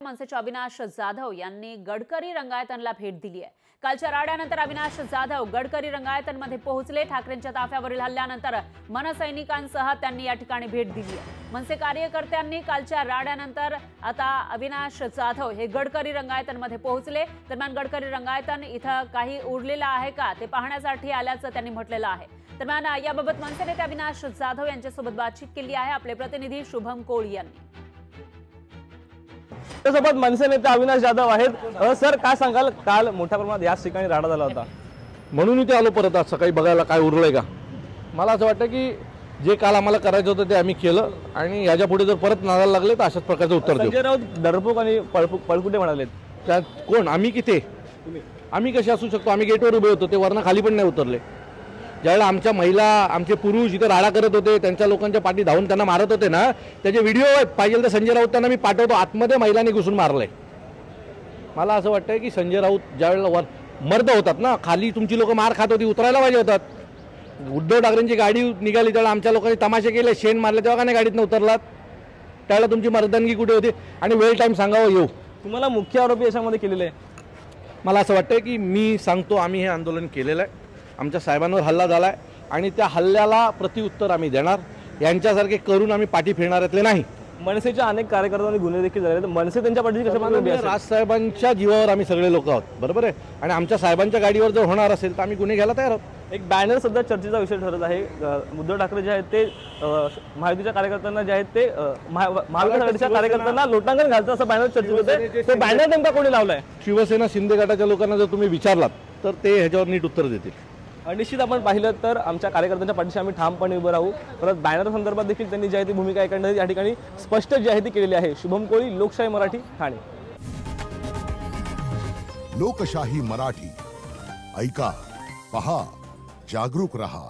मनसेचे अविनाश जाधव यांनी गडकरी रंगायतनला भेट दिली आहे। कालच्या राड्यानंतर अविनाश जाधव गडकरी रंगायतनमध्ये पोहोचले। ठाकरेंच्या ताफ्यावरील हल्ल्यानंतर मनसैनिकांसह त्यांनी या ठिकाणी भेट दिली आहे। मनसे कार्यकर्त्यांनी कालच्या राड्यानंतर आता अविनाश जाधव हे गडकरी रंगायतनमध्ये पोहोचले। दरम्यान गडकरी रंगायतन इथं काही उरलेलं आहे का ते पाहण्यासाठी आल्याचं त्यांनी म्हटलेलं आहे। दरम्यान याबाबत मनसे नेते अविनाश जाधव यांच्यासोबत बातचीत केली आहे आपले प्रतिनिधी शुभम कोळी यांनी। सोबत मनसे नेते अविनाश जाधव आहेत। सर काय सांगाल, काल मोठ्या प्रमाणात याच ठिकाणी राडा झाला होता, म्हणून इथे आलो परत आज सकाळी बघायला काय उरलंय का। मला असं वाटतं की जे काल आम्हाला करायचं होतं ते आम्ही केलं आणि याच्या पुढे जर परत नादायला लागले तर अशाच प्रकारचं उत्तर देऊ। संजय राऊत डरपोक आणि पळकुटे म्हणालेत। त्यात कोण? आम्ही किती? आम्ही कसे असू शकतो? आम्ही गेटवर उभे होतो, ते वरनं खाली पण नाही उतरले। ज्यावेळेला आमच्या महिला आमचे पुरुष इथे राडा करत होते, त्यांच्या लोकांच्या पाठी धावून त्यांना मारत होते ना, त्याचे व्हिडिओ पाहिजे तर संजय राऊत त्यांना मी पाठवतो। आतमध्ये महिलांनी घुसून मारलंय। मला असं वाटतं की संजय राऊत ज्यावेळेला मर्द होतात ना, खाली तुमची लोक मार खात होती, उतरायला पाहिजे होतात। उद्धव ठाकरेंची गाडी निघाली त्यावेळेला आमच्या लोकांनी तमाशे केले, शेण मारले, तेव्हा का नाही गाडीतनं उतरलात? त्यावेळेला तुमची मर्दानगी कुठे होती? आणि वेळ टाईम सांगावं येऊ। तुम्हाला मुख्य आरोपी याच्यामध्ये केलेले आहे। मला असं वाटतं की मी सांगतो आम्ही हे आंदोलन केलेलं आहे, आमच्या साहेबांवर हल्ला झाला आहे आणि त्या हल्ल्याला प्रत्युत्तर आम्ही देणार। यांच्यासारखे करून आम्ही पाठी फिरणाऱ्यातले नाही। मनसेच्या अनेक कार्यकर्त्यांनी गुन्हे देखील झाले, तर मनसे त्यांच्या पाठीशी कशाप्रकारे? राजसाहेबांच्या जीवावर आम्ही सगळे लोक आहोत, बरोबर आहे। आणि आमच्या साहेबांच्या गाडीवर जर होणार असेल तर आम्ही गुन्हे घ्यायला तयार आहोत। एक बॅनर सध्या चर्चेचा विषय ठरत आहे। उद्धव ठाकरे जे आहेत ते महायुतीच्या कार्यकर्त्यांना जे आहेत ते महाविकास आघाडीच्या कार्यकर्त्यांना लोटांगण घालतं असं बॅनर चर्चेत होते। तो बॅनर नेमका कोणी लावलाय? शिवसेना शिंदे गटाच्या लोकांना जर तुम्ही विचारलात तर ते ह्याच्यावर नीट उत्तर देतील। निश्चित आपण पाहिलं तर आमच्या कार्यकर्त्यांच्या पाठीशी आम्ही ठामपणे उभं राहू। परत बॅनर संदर्भात देखील त्यांनी जी आहे ती भूमिका एकंदरीत या ठिकाणी स्पष्ट जी आहे ती केलेली आहे। शुभम कोळी, लोकशाही मराठी, ठाणे। लोकशाही मराठी ऐका, पहा, जागरूक रहा।